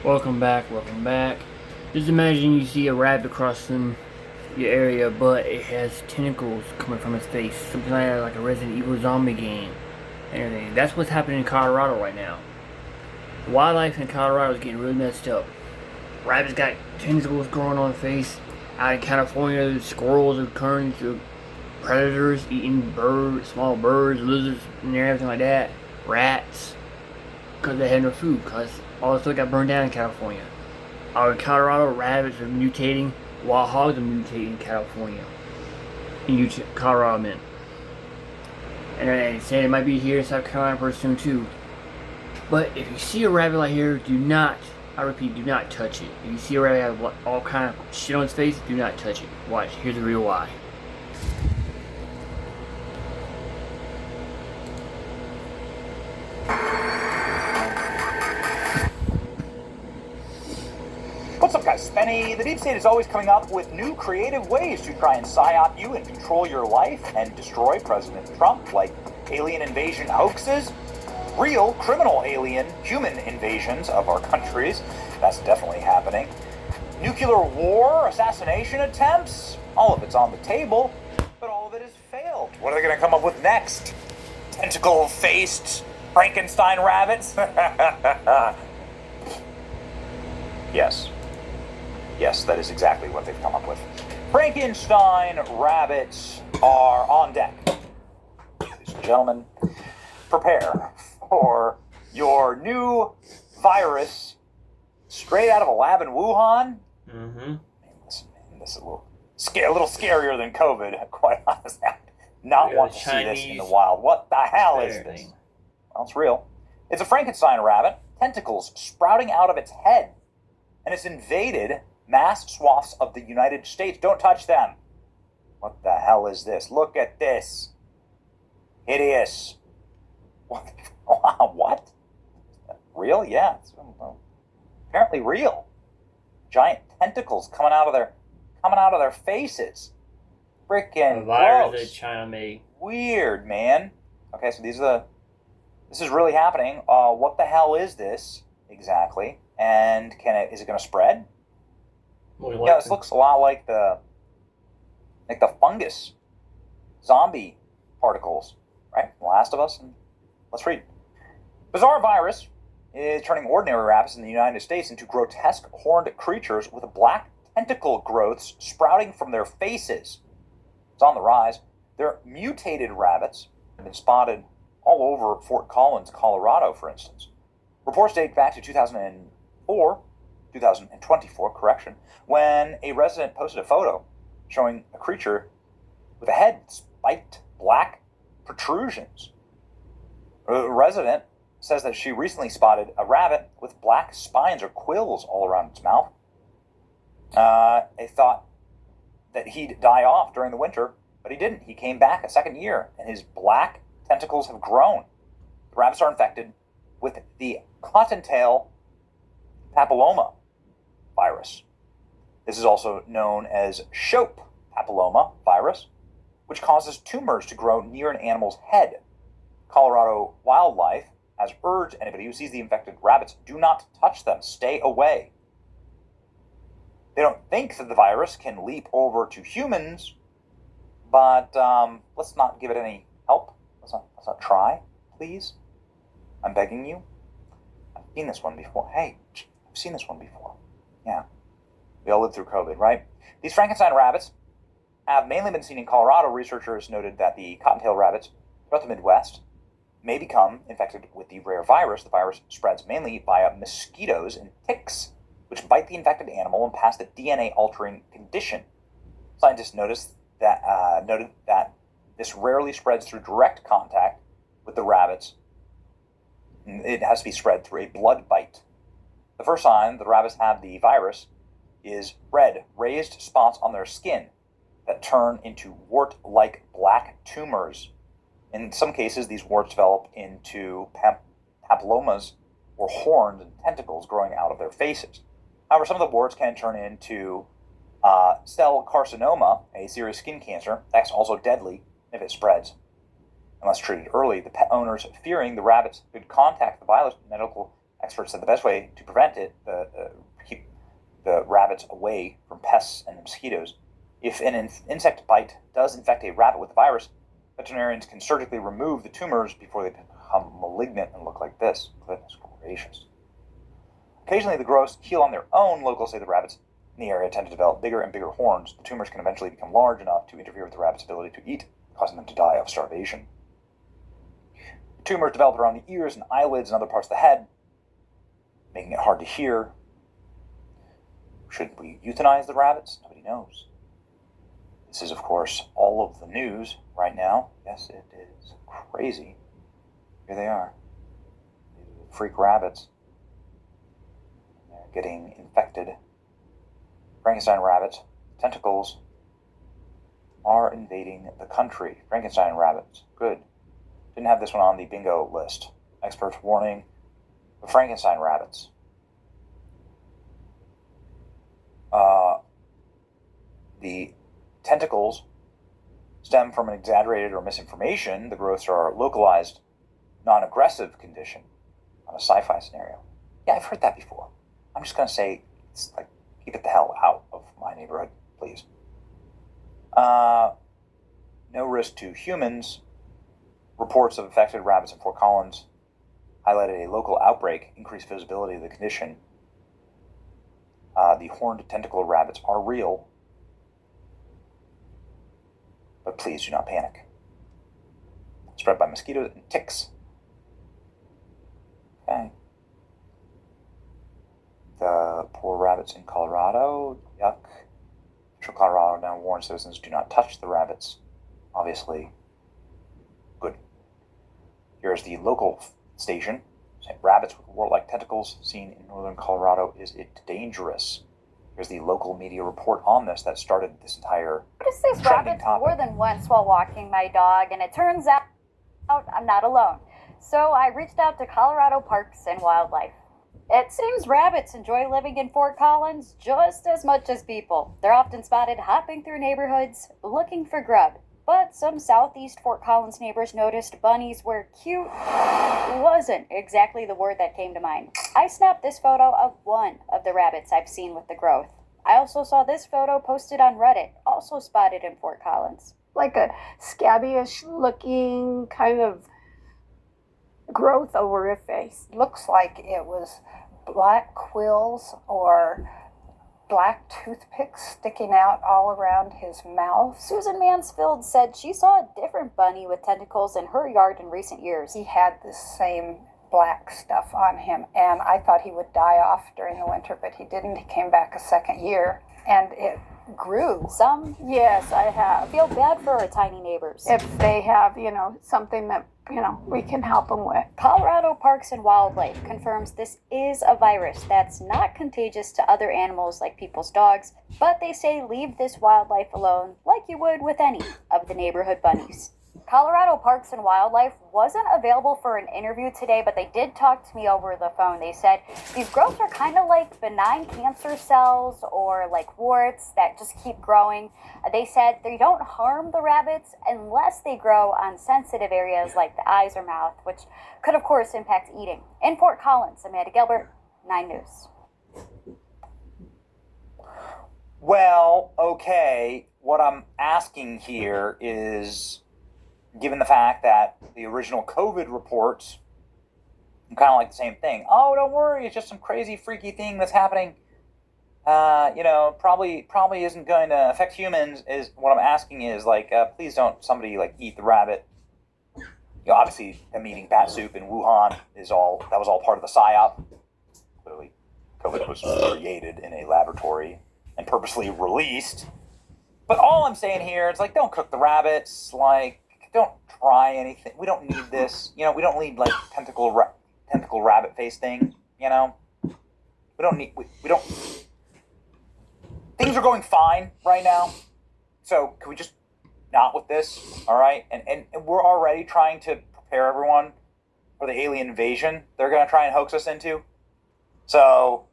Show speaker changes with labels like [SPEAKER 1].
[SPEAKER 1] Welcome back, welcome back. Just imagine you see a rabbit crossing your area, but it has tentacles coming from its face. Something like a Resident Evil zombie game and everything. That's what's happening in Colorado right now. Wildlife in Colorado is getting really messed up. Rabbits got tentacles growing on the face. Out in California, the squirrels are turning to predators, eating birds, small birds, lizards, and everything like that. Rats, because they had no food, because all the stuff got burned down in California. Out in Colorado, rabbits are mutating. Wild hogs are mutating in California. In Colorado, I meant. And they're saying it might be here in South Carolina pretty soon too. But if you see a rabbit like here, do not, I repeat, do not touch it. If you see a rabbit have all kind of shit on its face, do not touch it. Watch, here's the real why.
[SPEAKER 2] What's up, guys? Spenny. The deep state is always coming up with new creative ways to try and psyop you and control your life and destroy President Trump, like alien invasion hoaxes, real criminal alien human invasions of our countries. That's definitely happening. Nuclear war, assassination attempts, all of it's on the table, but all of it has failed. What are they going to come up with next? Tentacle-faced Frankenstein rabbits? Yes. Yes, that is exactly what they've come up with. Frankenstein rabbits are on deck. Ladies and gentlemen, prepare for your new virus straight out of a lab in Wuhan.
[SPEAKER 1] Mm-hmm.
[SPEAKER 2] Man, listen, man, this is a little scarier than COVID, quite honestly. I not want to see this in the wild. What the hell is this? Well, it's real. It's a Frankenstein rabbit, tentacles sprouting out of its head, and it's invaded mass swaths of the United States. Don't touch them. What the hell is this? Look at this. Hideous. What? What? Real? Yeah. It's, apparently real. Giant tentacles coming out of their faces. Freaking
[SPEAKER 1] virus
[SPEAKER 2] gross.
[SPEAKER 1] that China made.
[SPEAKER 2] Weird, man. Okay, so this is really happening. What the hell is this exactly? And is it going to spread? Yeah, this looks a lot like the fungus zombie particles, right? From Last of Us. And let's read. Bizarre virus is turning ordinary rabbits in the United States into grotesque horned creatures with black tentacle growths sprouting from their faces. It's on the rise. They're mutated rabbits have been spotted all over Fort Collins, Colorado, for instance. Reports date back to 2024, correction, when a resident posted a photo showing a creature with a head spiked black protrusions. A resident says that she recently spotted a rabbit with black spines or quills all around its mouth. They thought that he'd die off during the winter, but he didn't. He came back a second year, and his black tentacles have grown. The rabbits are infected with the cottontail papilloma virus. This is also known as Shope papilloma virus, which causes tumors to grow near an animal's head. Colorado Wildlife has urged anybody who sees the infected rabbits, do not touch them, stay away. They don't think that the virus can leap over to humans, but let's not give it any help. Let's not try, please. I'm begging you. I've seen this one before. Hey, I've seen this one before. Yeah. We all lived through COVID, right? These Frankenstein rabbits have mainly been seen in Colorado. Researchers noted that the cottontail rabbits throughout the Midwest may become infected with the rare virus. The virus spreads mainly via mosquitoes and ticks, which bite the infected animal and pass the DNA-altering condition. Scientists noted that this rarely spreads through direct contact with the rabbits. It has to be spread through a blood bite. The first sign the rabbits have the virus is red, raised spots on their skin that turn into wart-like black tumors. In some cases, these warts develop into papillomas or horns and tentacles growing out of their faces. However, some of the warts can turn into cell carcinoma, a serious skin cancer. That's also deadly if it spreads. Unless treated early, the pet owners, fearing the rabbits could contact the virus, medical Experts said the best way to prevent it, keep the rabbits away from pests and mosquitoes. If an insect bite does infect a rabbit with the virus, veterinarians can surgically remove the tumors before they become malignant and look like this. Goodness gracious. Occasionally, the growths heal on their own. Locals say the rabbits in the area tend to develop bigger and bigger horns. The tumors can eventually become large enough to interfere with the rabbit's ability to eat, causing them to die of starvation. The tumors develop around the ears and eyelids and other parts of the head, making it hard to hear. Should we euthanize the rabbits? Nobody knows. This is, of course, all of the news right now. Yes, it is crazy. Here they are. These freak rabbits. They're getting infected. Frankenstein rabbits, tentacles, are invading the country. Frankenstein rabbits. Good. Didn't have this one on the bingo list. Experts warning the Frankenstein rabbits. The tentacles stem from an exaggerated or misinformation. The growths are a localized, non-aggressive condition on a sci-fi scenario. Yeah, I've heard that before. I'm just going to say, it's like, keep it the hell out of my neighborhood, please. No risk to humans. Reports of infected rabbits in Fort Collins highlighted a local outbreak, increased visibility of the condition. The horned tentacle rabbits are real, but please do not panic. Spread by mosquitoes and ticks. Okay. The poor rabbits in Colorado, yuck. Official Colorado now warns citizens do not touch the rabbits. Obviously, good. Here's the local station. Rabbits with wart-like tentacles seen in northern Colorado. Is it dangerous? Here's the local media report on this that started this entire
[SPEAKER 3] noticed these rabbits
[SPEAKER 2] topic.
[SPEAKER 3] more than once while walking my dog, and it turns out I'm not alone. So I reached out to Colorado Parks and Wildlife. It seems rabbits enjoy living in Fort Collins just as much as people. They're often spotted hopping through neighborhoods looking for grub. But some southeast Fort Collins neighbors noticed bunnies where cute wasn't exactly the word that came to mind. I snapped this photo of one of the rabbits I've seen with the growth. I also saw this photo posted on Reddit, also spotted in Fort Collins.
[SPEAKER 4] Like a scabbyish looking kind of growth over her face.
[SPEAKER 5] Looks like it was black quills or black toothpicks sticking out all around his mouth.
[SPEAKER 3] Susan Mansfield said she saw a different bunny with tentacles in her yard in recent years.
[SPEAKER 5] He had this same black stuff on him, and I thought he would die off during the winter, but he didn't. He came back a second year, and it grew.
[SPEAKER 3] Some
[SPEAKER 4] Yes, I have.
[SPEAKER 3] feel bad for our tiny neighbors.
[SPEAKER 4] If they have, something that, we can help them with.
[SPEAKER 3] Colorado Parks and Wildlife confirms this is a virus that's not contagious to other animals like people's dogs, but they say leave this wildlife alone like you would with any of the neighborhood bunnies. Colorado Parks and Wildlife wasn't available for an interview today, but they did talk to me over the phone. They said these growths are kind of like benign cancer cells or like warts that just keep growing. They said they don't harm the rabbits unless they grow on sensitive areas like the eyes or mouth, which could, of course, impact eating. In Fort Collins, Amanda Gilbert, 9 News.
[SPEAKER 2] Well, okay, what I'm asking here is, given the fact that the original COVID reports kind of like the same thing. Oh, don't worry, it's just some crazy, freaky thing that's happening. Probably isn't going to affect humans. Is what I'm asking is please don't somebody eat the rabbit. Obviously, them eating bat soup in Wuhan was all part of the psyop. Clearly, COVID was created in a laboratory and purposely released. But all I'm saying here is don't cook the rabbits. Don't try anything. We don't need this. We don't need tentacle rabbit face thing. We don't need. We don't. Things are going fine right now. So can we just not with this? All right. And we're already trying to prepare everyone for the alien invasion they're going to try and hoax us into. So